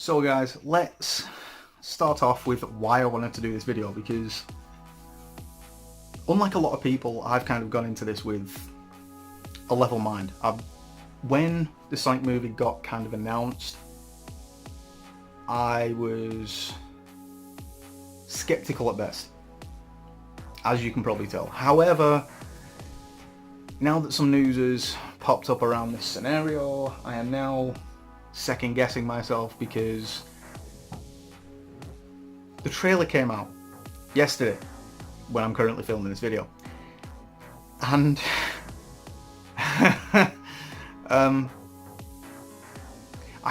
So guys, let's start off with why I wanted to do this video, because unlike a lot of people, I've kind of gone into this with a level mind. When the Sonic movie got kind of announced, I was skeptical at best, as you can probably tell. However, now that some news has popped up around this scenario, I am now second guessing myself, because the trailer came out yesterday when I'm currently filming this video, and I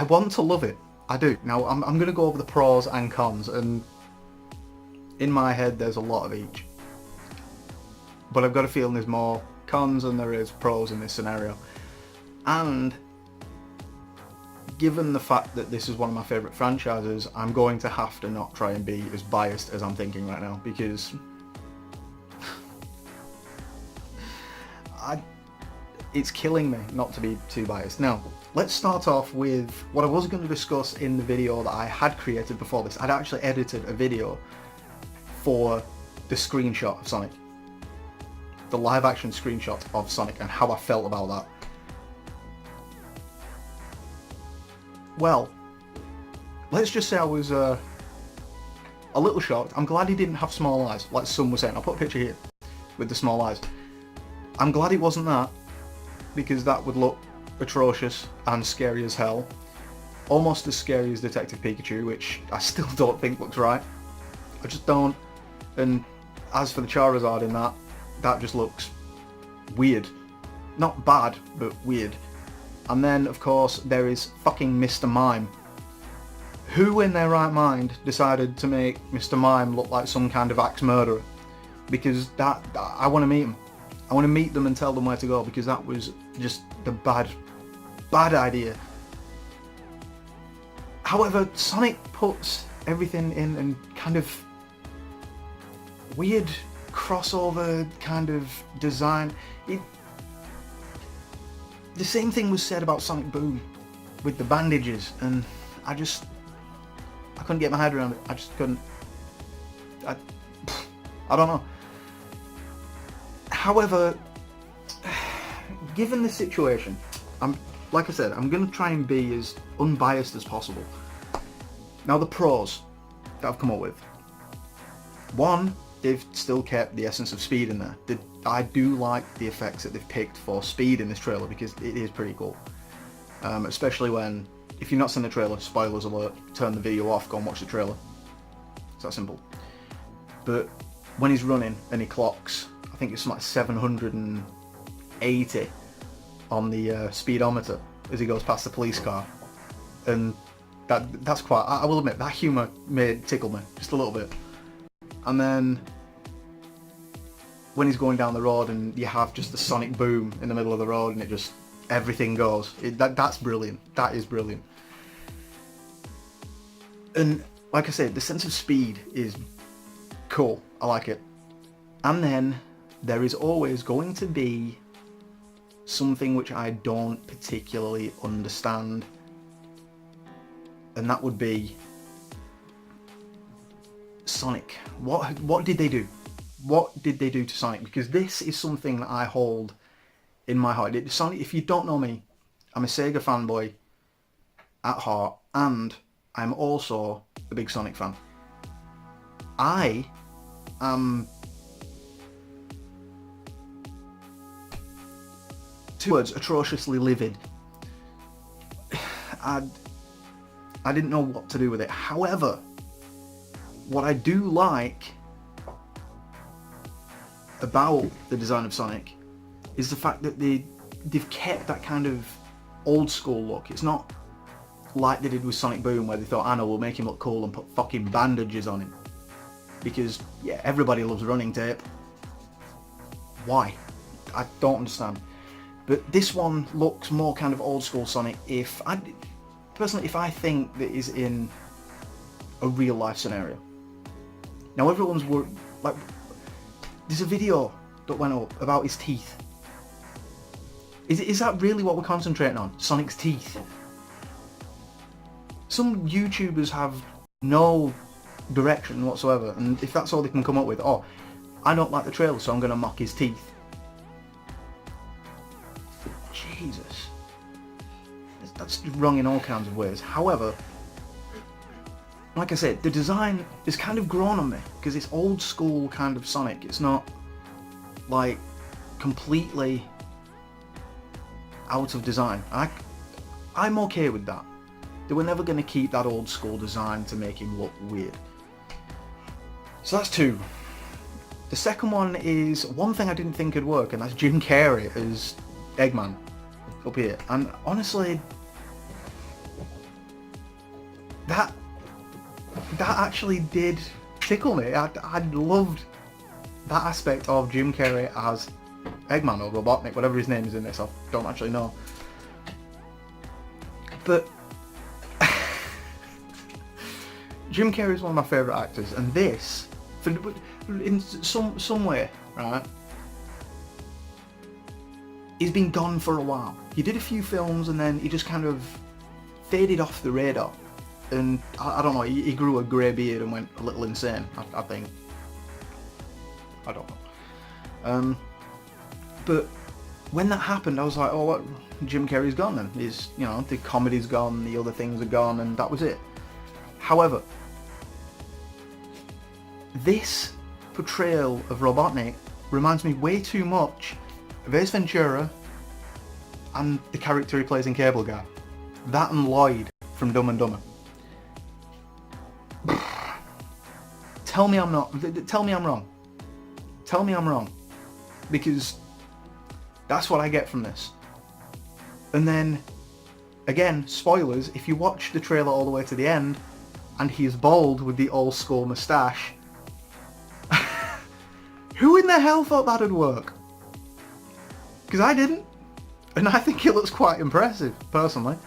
want to love it. I do. Now I'm going to go over the pros and cons, and in my head there's a lot of each, but I've got a feeling there's more cons than there is pros in this scenario. And given the fact that this is one of my favourite franchises, I'm going to have to not try and be as biased as I'm thinking right now, because it's killing me not to be too biased. Now, let's start off with what I was going to discuss in the video that I had created before this. I'd actually edited a video for the screenshot of Sonic, the live action screenshot of Sonic, and how I felt about that. Well, let's just say I was a little shocked. I'm glad he didn't have small eyes, like some were saying. I'll put a picture here with the small eyes. I'm glad it wasn't that, because that would look atrocious and scary as hell. Almost as scary as Detective Pikachu, which I still don't think looks right. I just don't. And as for the Charizard in that just looks weird. Not bad, but weird. And then, of course, there is fucking Mr. Mime. Who in their right mind decided to make Mr. Mime look like some kind of axe murderer? Because I want to meet him. I want to meet them and tell them where to go, because that was just the bad idea. However, Sonic puts everything in and kind of weird crossover kind of design. The same thing was said about Sonic Boom with the bandages, and I couldn't get my head around it. I just couldn't. I don't know. However, given the situation, like I said, I'm going to try and be as unbiased as possible. Now, the pros that I've come up with. One, they've still kept the essence of speed in there. I do like the effects that they've picked for speed in this trailer, because it is pretty cool. Especially when, if you've not seen the trailer, spoilers alert, turn the video off, go and watch the trailer. It's that simple. But when he's running and he clocks, I think it's like 780 on the speedometer as he goes past the police car. And that's quite, I will admit, that humour may tickle me just a little bit. And then when he's going down the road and you have just the Sonic Boom in the middle of the road, and it just, everything goes. That's brilliant. That is brilliant. And like I said, the sense of speed is cool. I like it. And then there is always going to be something which I don't particularly understand, and that would be Sonic. What did they do? What did they do to Sonic? Because this is something that I hold in my heart. Sonic, if you don't know me, I'm a Sega fanboy at heart, and I'm also a big Sonic fan. I am, two words, atrociously livid. I didn't know what to do with it. However, what I do like about the design of Sonic is the fact that they've kept that kind of old school look. It's not like they did with Sonic Boom, where they thought, I know, we'll make him look cool and put fucking bandages on him. Because, yeah, everybody loves running tape. Why? I don't understand. But this one looks more kind of old school Sonic. Personally, if I think that he's in a real life scenario. Now, everyone's like, there's a video that went up about his teeth. Is that really what we're concentrating on? Sonic's teeth? some YouTubers have no direction whatsoever, and if that's all they can come up with, oh, I don't like the trailer, so I'm going to mock his teeth. Jesus. That's wrong in all kinds of ways. However, like I said, the design has kind of grown on me, because it's old school kind of Sonic. It's not, like, completely out of design. I'm okay with that. They were never going to keep that old school design to make him look weird. So that's two. The second one is one thing I didn't think would work, and that's Jim Carrey as Eggman up here. And honestly, that actually did tickle me. I loved that aspect of Jim Carrey as Eggman or Robotnik, whatever his name is in this. I don't actually know. But Jim Carrey is one of my favourite actors, and this, in some way, right, he's been gone for a while. He did a few films and then he just kind of faded off the radar. And I don't know, he grew a grey beard and went a little insane, I think. I don't know. But when that happened, I was like, oh, what? Jim Carrey's gone then. He's, you know, the comedy's gone, the other things are gone, and that was it. However, this portrayal of Robotnik reminds me way too much of Ace Ventura and the character he plays in Cable Guy. That and Lloyd from Dumb and Dumber. Tell me I'm wrong. Tell me I'm wrong. Because that's what I get from this. And then, again, spoilers, if you watch the trailer all the way to the end, and he's bald with the old school moustache, who in the hell thought that'd work? Because I didn't. And I think it looks quite impressive, personally.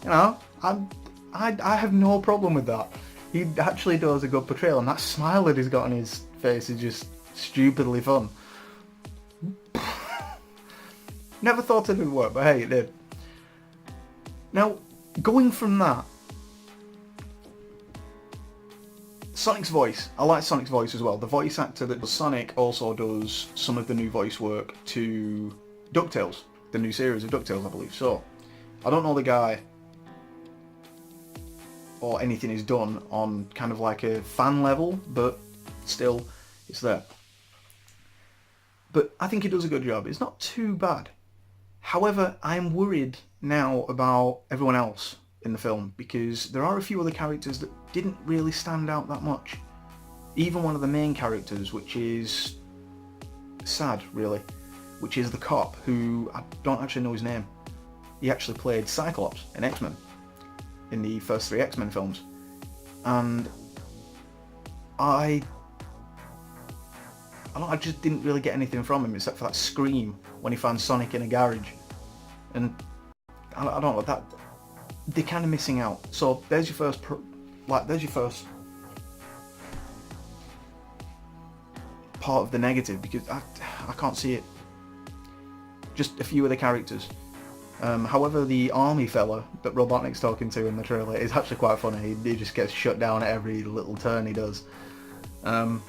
You know, I have no problem with that. He actually does a good portrayal, and that smile that he's got on his face is just stupidly fun. Never thought it would work, but hey, it did. Now, going from that, Sonic's voice. I like Sonic's voice as well. The voice actor that does Sonic also does some of the new voice work to DuckTales, the new series of DuckTales, I believe. So, I don't know the guy or anything he's done on kind of like a fan level, but still, it's there. But I think he does a good job. It's not too bad. However, I'm worried now about everyone else in the film, because there are a few other characters that didn't really stand out that much. Even one of the main characters, which is sad, really, which is the cop, who I don't actually know his name. He actually played Cyclops in X-Men, in the first 3 X-Men films. And I just didn't really get anything from him except for that scream when he found Sonic in a garage. And I don't know, that they're kind of missing out. So there's your first part of the negative, because I can't see it. Just a few of the characters. However, the army fella that Robotnik's talking to in the trailer is actually quite funny. He just gets shut down at every little turn he does. But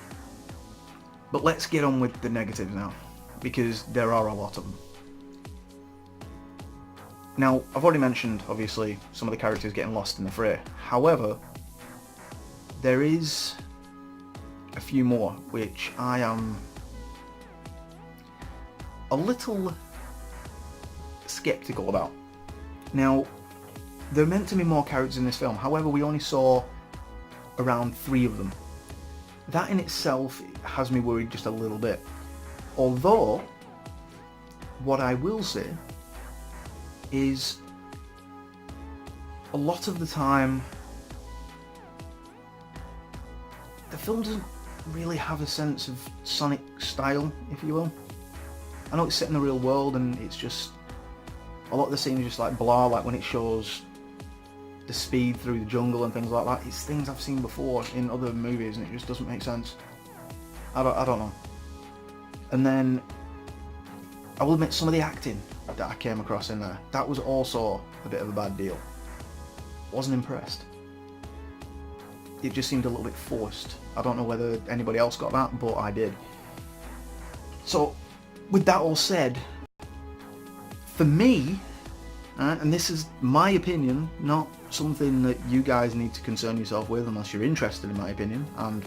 let's get on with the negatives now, because there are a lot of them. Now, I've already mentioned, obviously, some of the characters getting lost in the fray. However, there is a few more which I am a little skeptical about. Now, there are meant to be more characters in this film, however we only saw around 3 of them. That in itself has me worried just a little bit. Although, what I will say is, a lot of the time, the film doesn't really have a sense of Sonic style, if you will. I know it's set in the real world and it's just, a lot of the scenes are just like blah, like when it shows the speed through the jungle and things like that. It's things I've seen before in other movies and it just doesn't make sense. I don't know. And then, I will admit, some of the acting that I came across in there, that was also a bit of a bad deal. Wasn't impressed. it just seemed a little bit forced. I don't know whether anybody else got that, but I did. So, with that all said, for me, and this is my opinion, not something that you guys need to concern yourself with unless you're interested in my opinion and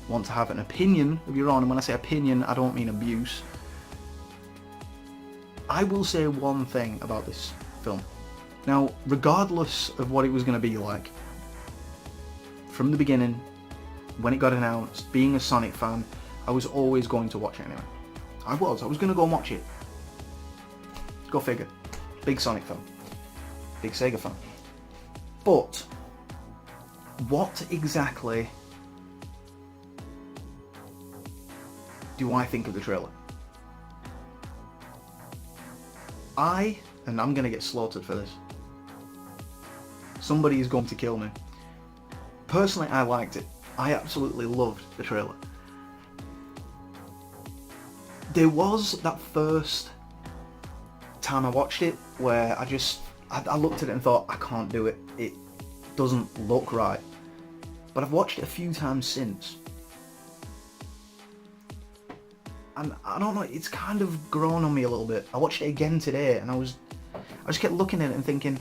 want to have an opinion of your own. And when I say opinion, I don't mean abuse. I will say one thing about this film. Now, regardless of what it was going to be like, from the beginning, when it got announced, being a Sonic fan, I was always going to watch it anyway. I was going to go and watch it. Go figure. Big Sonic fan. Big Sega fan. But, what exactly do I think of the trailer? And I'm going to get slaughtered for this. Somebody is going to kill me. Personally, I liked it. I absolutely loved the trailer. There was that first time I watched it where I looked at it and thought, I can't do it. It doesn't look right. But I've watched it a few times since. And I don't know, it's kind of grown on me a little bit. I watched it again today and I just kept looking at it and thinking,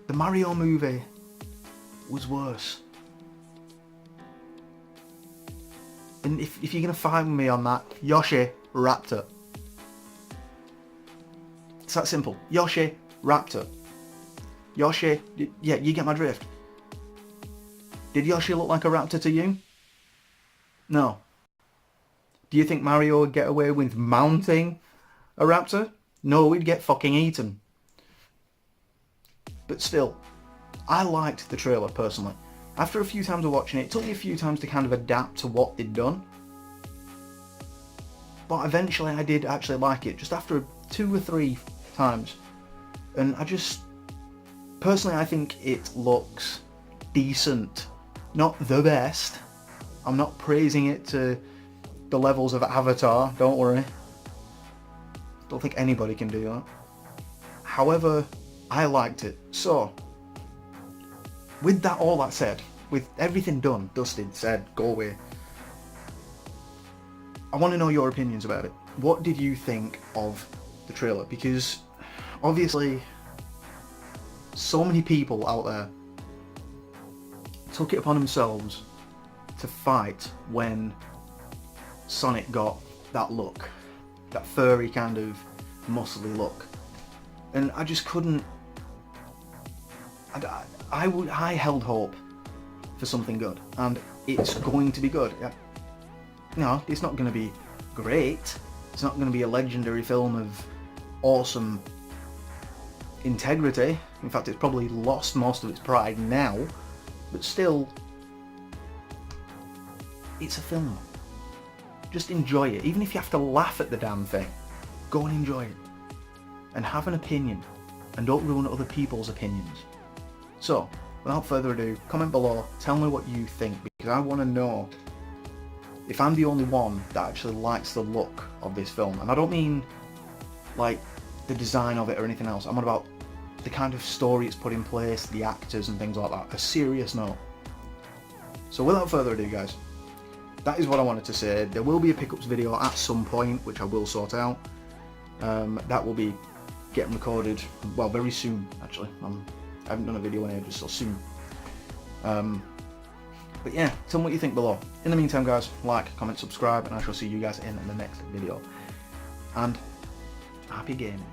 the Mario movie was worse. And if you're going to find me on that, Yoshi, Raptor. It's that simple. Yoshi, Raptor. Yoshi, yeah, you get my drift. Did Yoshi look like a raptor to you? No. Do you think Mario would get away with mounting a raptor? No, he'd get fucking eaten. But still, I liked the trailer personally. After a few times of watching it, it took me a few times to kind of adapt to what they'd done. But eventually I did actually like it, just after 2 or 3 times. And personally I think it looks decent. Not the best. I'm not praising it to the levels of Avatar, don't worry. Don't think anybody can do that. However, I liked it. So, with all that said, with everything done, dusted, said, go away, I want to know your opinions about it. What did you think of the trailer? Because, obviously, so many people out there took it upon themselves to fight when Sonic got that look, that furry kind of muscly look, and I just couldn't. I held hope for something good, and it's going to be good. No, it's not going to be great. It's not going to be a legendary film of awesome integrity. In fact, it's probably lost most of its pride now, but still, it's a film. Just enjoy it. Even if you have to laugh at the damn thing, go and enjoy it. And have an opinion. And don't ruin other people's opinions. So, without further ado, comment below, tell me what you think, because I want to know if I'm the only one that actually likes the look of this film. And I don't mean, like, the design of it or anything else. I'm on about the kind of story it's put in place, the actors and things like that. A serious note. So without further ado, guys, that is what I wanted to say. There will be a pickups video at some point, which I will sort out. That will be getting recorded, well, very soon, actually. I haven't done a video in ages, so soon. But yeah, tell me what you think below. In the meantime, guys, like, comment, subscribe, and I shall see you guys in the next video. And happy gaming.